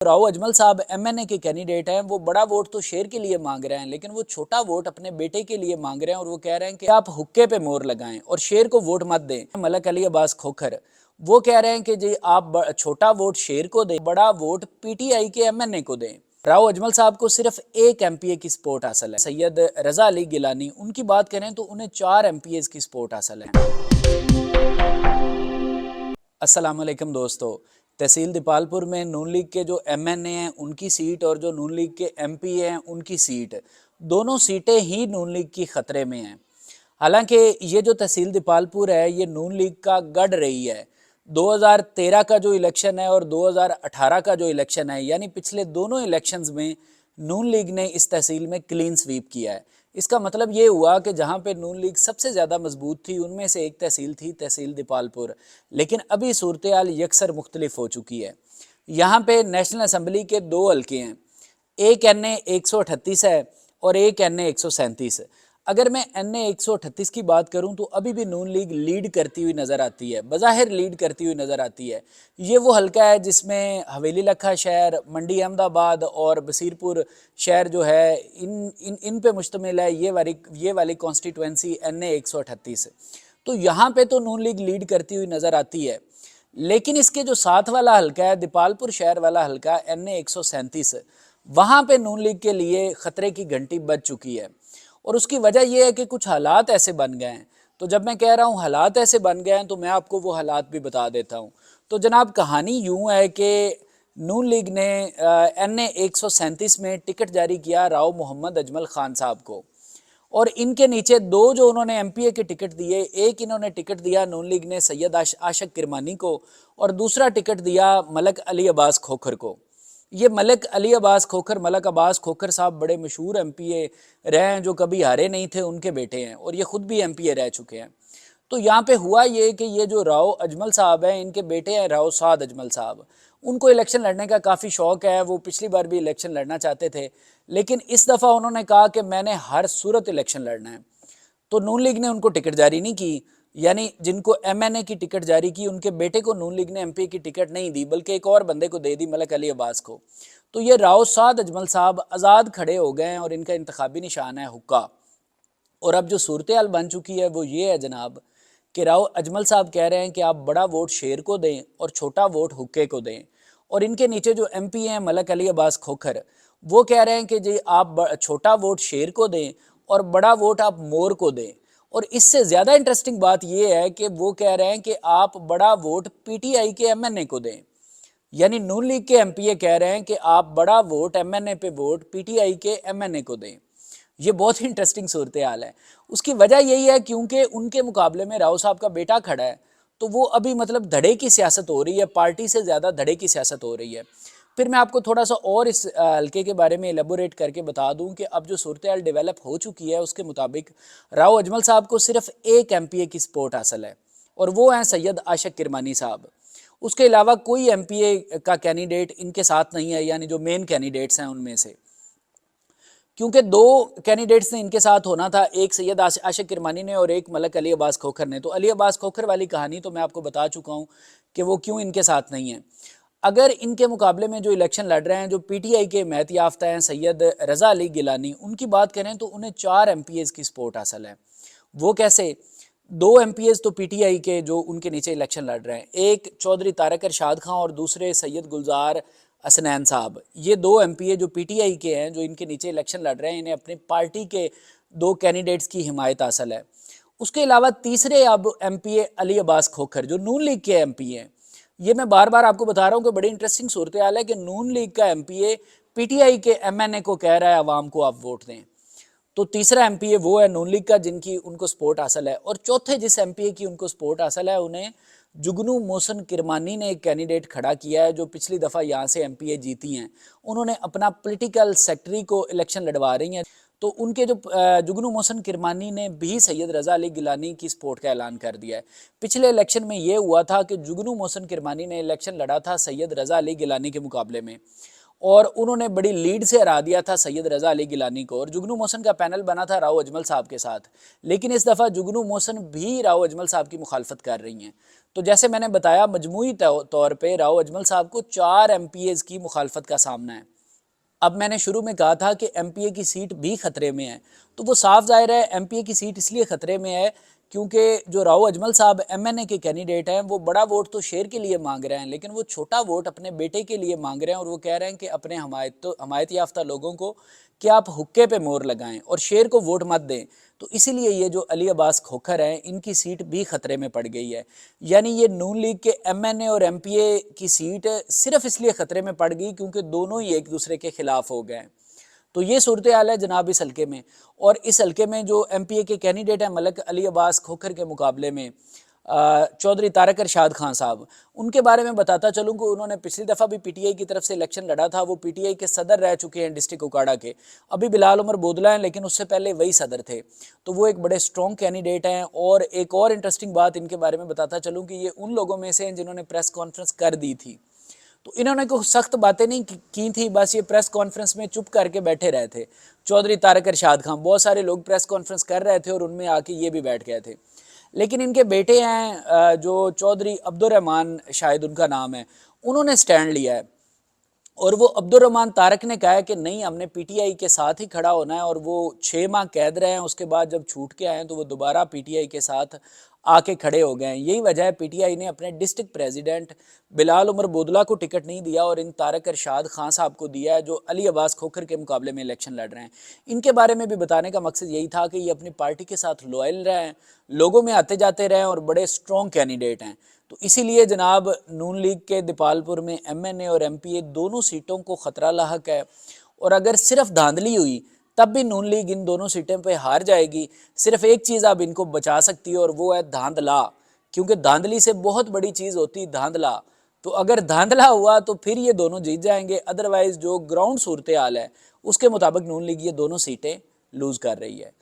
राव अजमल साहब एमएनए के कैंडिडेट हैं। वो बड़ा वोट तो शेर के लिए मांग रहे हैं, लेकिन वो छोटा वोट अपने बेटे के लिए मांग रहे हैं और वो कह रहे हैं कि आप हुक्के पे मोहर लगाएं और शेर को वोट मत दें। मलक अली अब्बास खोखर वो कह रहे हैं कि जी आप छोटा वोट शेर को दें, बड़ा वोट पीटीआई के एमएनए को दें। राव अजमल साहब को सिर्फ एक एमपीए की सपोर्ट हासिल है। सैयद रजा अली गिलानी, उनकी बात करें तो उन्हें 4 एमपीए की सपोर्ट हासिल है। अस्सलाम वालेकुम दोस्तों, तहसील दीपालपुर में नून लीग के जो एमएनए हैं उनकी सीट और जो नून लीग के एमपी हैं उनकी सीट, दोनों सीटें ही नून लीग की खतरे में हैं। हालांकि ये जो तहसील दीपालपुर है ये नून लीग का गढ़ रही है। 2013 का जो इलेक्शन है और 2018 का जो इलेक्शन है, यानी पिछले दोनों इलेक्शंस में नून लीग ने इस तहसील में क्लीन स्वीप किया है। इसका मतलब ये हुआ कि जहाँ पे नून लीग सबसे ज़्यादा मजबूत थी उनमें से एक तहसील थी तहसील दीपालपुर। लेकिन अभी सूरत हाल यकसर मुख्तलिफ हो चुकी है। यहाँ पे नेशनल असम्बली के 2 हल्के हैं, एक एन ए 138 है और एक एन ए 137। अगर मैं एन ए 138 की बात करूं तो अभी भी नून लीग लीड करती हुई नज़र आती है, बज़ाहिर लीड करती हुई नज़र आती है। ये वो हल्का है जिसमें हवेली लखा शहर, मंडी अहमदाबाद और बसीरपुर शहर जो है इन पे मुश्तमिल है। ये वाली कॉन्स्टिट्यूंसी एन ए 138। तो यहाँ पे तो नून लीग लीड करती हुई नज़र आती है। लेकिन इसके जो साथ वाला हल्का है, दीपालपुर शहर वाला हल्का एन ए 137, वहाँ पे नून लीग के लिए ख़तरे की घंटी बज चुकी है। और उसकी वजह यह है कि कुछ हालात ऐसे बन गए हैं। तो जब मैं कह रहा हूँ हालात ऐसे बन गए हैं तो मैं आपको वो हालात भी बता देता हूँ। तो जनाब, कहानी यूँ है कि नून लीग ने एन ए 137 में टिकट जारी किया राव मोहम्मद अजमल खान साहब को, और इनके नीचे 2 जो उन्होंने एमपीए के टिकट दिए, एक इन्होंने टिकट दिया नून लीग ने सैयद आशक किरमानी को और दूसरा टिकट दिया मलक अली अब्बास खोखर को। ये मलक अली अब्बास खोखर, मलक अब्बास खोखर साहब बड़े मशहूर एमपीए रहे हैं, जो कभी हारे नहीं थे, उनके बेटे हैं और ये खुद भी एमपीए रह चुके हैं। तो यहाँ पे हुआ ये कि ये जो राव अजमल साहब हैं, इनके बेटे हैं राव साद अजमल साहब। उनको इलेक्शन लड़ने का काफ़ी शौक़ है, वो पिछली बार भी इलेक्शन लड़ना चाहते थे, लेकिन इस दफ़ा उन्होंने कहा कि मैंने हर सूरत इलेक्शन लड़ना है। तो नून लीग ने उनको टिकट जारी नहीं की, यानी जिनको एमएनए की टिकट जारी की उनके बेटे को नून लीग ने एमपी की टिकट नहीं दी, बल्कि एक और बंदे को दे दी, मलक अली अब्बास को। तो ये राव साद अजमल साहब आज़ाद खड़े हो गए हैं और इनका इंतखाबी निशान है हुक्का। और अब जो सूरत हाल बन चुकी है वो ये है जनाब कि राव अजमल साहब कह रहे हैं कि आप बड़ा वोट शेर को दें और छोटा वोट हुक्के को दें। और इनके नीचे जो एमपी हैं मलक अली अब्बास खोखर, वो कह रहे हैं कि जी आप छोटा वोट शेर को दें और बड़ा वोट आप मोर को दें। और इससे ज़्यादा इंटरेस्टिंग बात यह है कि वो कह रहे हैं कि आप बड़ा वोट पीटीआई के एमएनए को दें। यानी नून लीग के एमपीए कह रहे हैं कि आप बड़ा वोट एमएनए पे वोट पीटीआई के एमएनए को दें। ये बहुत ही इंटरेस्टिंग सूरत हाल है। उसकी वजह यही है क्योंकि उनके मुकाबले में राव साहब का बेटा खड़ा है, तो वो अभी मतलब धड़े की सियासत हो रही है, पार्टी से ज़्यादा धड़े की सियासत हो रही है। फिर मैं आपको थोड़ा सा और इस हल्के के बारे में एलेबोरेट करके बता दूं कि अब जो सूरत हाल डेवलप हो चुकी है उसके मुताबिक राव अजमल साहब को सिर्फ एक एमपीए की सपोर्ट हासिल है और वो हैं सैयद आशक किरमानी साहब। उसके अलावा कोई एमपीए का कैंडिडेट इनके साथ नहीं है, यानी जो मेन कैंडिडेट्स हैं उनमें से। क्योंकि 2 कैंडिडेट्स ने इनके साथ होना था, एक सैयद आशिक किरमानी ने और एक मलक अली अब्बास खोखर ने। तो अली अब्बास खोखर वाली कहानी तो मैं आपको बता चुका हूँ कि वो क्यों इनके साथ नहीं है। अगर इनके मुकाबले में जो इलेक्शन लड़ रहे हैं, जो पीटीआई के महत याफ्ता हैं सैयद रजा अली गिलानी, उनकी बात करें तो उन्हें 4 एमपीएस की सपोर्ट हासिल है। वो कैसे? 2 एमपीएस तो पीटीआई के जो उनके नीचे इलेक्शन लड़ रहे हैं, एक चौधरी तारक अरशाद खां और दूसरे सैयद गुलजार हसनैन साहब। ये 2 एमपीए जो पीटीआई के हैं, जो इनके नीचे इलेक्शन लड़ रहे हैं, इन्हें अपनी पार्टी के 2 कैंडिडेट्स की हिमायत हासिल है। उसके अलावा तीसरे अब एमपीए अली अब्बास खोखर जो नून लीग के एमपी हैं। ये मैं बार बार आपको बता रहा हूँ कि बड़ी इंटरेस्टिंग सूरत हाल है कि नून लीग का एमपीए पीटीआई के एमएनए को कह रहा है अवाम को आप वोट दें। तो तीसरा एमपीए वो है नून लीग का जिनकी उनको सपोर्ट हासिल है। और चौथे जिस एमपीए की उनको सपोर्ट हासिल है, उन्हें जुगनू मोहसिन किरमानी ने एक कैंडिडेट खड़ा किया है जो पिछली दफ़ा यहाँ से एमपीए जीती हैं। उन्होंने अपना पॉलिटिकल सेक्रेटरी को इलेक्शन लड़वा रही हैं। तो उनके जो जुगनू मोहसिन किरमानी ने भी सैयद रजा अली गिलानी की सपोर्ट का ऐलान कर दिया है। पिछले इलेक्शन में ये हुआ था कि जुगनू मोहसिन किरमानी ने इलेक्शन लड़ा था सैयद रजा अली गिलानी के मुकाबले में, اور انہوں نے بڑی لیڈ سے ہرا دیا تھا سید رضا علی گیلانی کو، اور جگنو محسن کا پینل بنا تھا راؤ اجمل صاحب کے ساتھ، لیکن اس دفعہ جگنو محسن بھی راؤ اجمل صاحب کی مخالفت کر رہی ہیں۔ تو جیسے میں نے بتایا مجموعی طور پہ راؤ اجمل صاحب کو 4 ایم پی ایز کی مخالفت کا سامنا ہے۔ اب میں نے شروع میں کہا تھا کہ ایم پی اے کی سیٹ بھی خطرے میں ہے، تو وہ صاف ظاہر ہے ایم پی اے کی سیٹ اس لیے خطرے میں ہے کیونکہ جو راؤ اجمل صاحب ایم این اے کے کینڈیڈیٹ ہیں وہ بڑا ووٹ تو شیر کے لیے مانگ رہے ہیں، لیکن وہ چھوٹا ووٹ اپنے بیٹے کے لیے مانگ رہے ہیں، اور وہ کہہ رہے ہیں کہ اپنے حمایت یافتہ لوگوں کو کہ آپ حقے پہ مور لگائیں اور شیر کو ووٹ مت دیں۔ تو اسی لیے یہ جو علی عباس کھوکھر ہیں ان کی سیٹ بھی خطرے میں پڑ گئی ہے، یعنی یہ نون لیگ کے ایم این اے اور ایم پی اے کی سیٹ صرف اس لیے خطرے میں پڑ گئی کیونکہ دونوں ہی ایک دوسرے کے خلاف ہو گئے ہیں۔ تو یہ صورتحال ہے جناب اس حلقے میں، اور اس حلقے میں جو ایم پی اے کے کینڈیڈیٹ ہیں ملک علی عباس کھوکھر کے مقابلے میں چودھری طارق ارشاد خان صاحب، ان کے بارے میں بتاتا چلوں کہ انہوں نے پچھلی دفعہ بھی پی ٹی آئی کی طرف سے الیکشن لڑا تھا، وہ پی ٹی آئی کے صدر رہ چکے ہیں ڈسٹرکٹ اوکاڑا کے، ابھی بلال عمر بودلہ ہیں لیکن اس سے پہلے وہی صدر تھے، تو وہ ایک بڑے سٹرونگ کینڈیڈیٹ ہیں۔ اور ایک اور انٹرسٹنگ بات ان کے بارے میں بتاتا چلوں کہ یہ ان لوگوں میں سے ہیں جنہوں نے پریس کانفرنس کر دی تھی، تو انہوں نے کوئی سخت باتیں نہیں کی تھی، بس یہ پریس کانفرنس میں چپ کر کے بیٹھے رہے تھے۔ چودھری طارق ارشاد خان، بہت سارے لوگ پریس کانفرنس کر رہے تھے اور ان میں آ کے یہ بھی بیٹھ گئے تھے، لیکن ان کے بیٹے ہیں جو چودھری عبدالرحمان شاید ان کا نام ہے، انہوں نے سٹینڈ لیا ہے، اور وہ عبدالرحمان طارق نے کہا ہے کہ نہیں ہم نے پی ٹی آئی کے ساتھ ہی کھڑا ہونا ہے، اور وہ 6 ماہ قید رہے ہیں، اس کے بعد جب چھوٹ کے آئے ہیں تو وہ دوبارہ پی ٹی آئی کے ساتھ آ کے کھڑے ہو گئے ہیں۔ یہی وجہ ہے پی ٹی آئی نے اپنے ڈسٹرکٹ پریزیڈنٹ بلال عمر بودلہ کو ٹکٹ نہیں دیا اور ان طارق ارشاد خان صاحب کو دیا ہے جو علی عباس کھوکھر کے مقابلے میں الیکشن لڑ رہے ہیں۔ ان کے بارے میں بھی بتانے کا مقصد یہی تھا کہ یہ اپنی پارٹی کے ساتھ لوئل رہیں، لوگوں میں آتے جاتے رہیں اور بڑے سٹرونگ کینڈیڈیٹ ہیں۔ تو اسی لیے جناب نون لیگ کے دیپال پور میں ایم این اے اور ایم پی اے دونوں سیٹوں کو خطرہ لاحق ہے، اور اگر صرف دھاندلی ہوئی تب بھی نون لیگ ان دونوں سیٹیں پہ ہار جائے گی۔ صرف ایک چیز اب ان کو بچا سکتی ہے اور وہ ہے دھاندلا، کیونکہ دھاندلی سے بہت بڑی چیز ہوتی دھاندلا، تو اگر دھاندلا ہوا تو پھر یہ دونوں جیت جائیں گے، ادروائز جو گراؤنڈ صورتحال ہے اس کے مطابق نون لیگ یہ دونوں سیٹیں لوز کر رہی ہے۔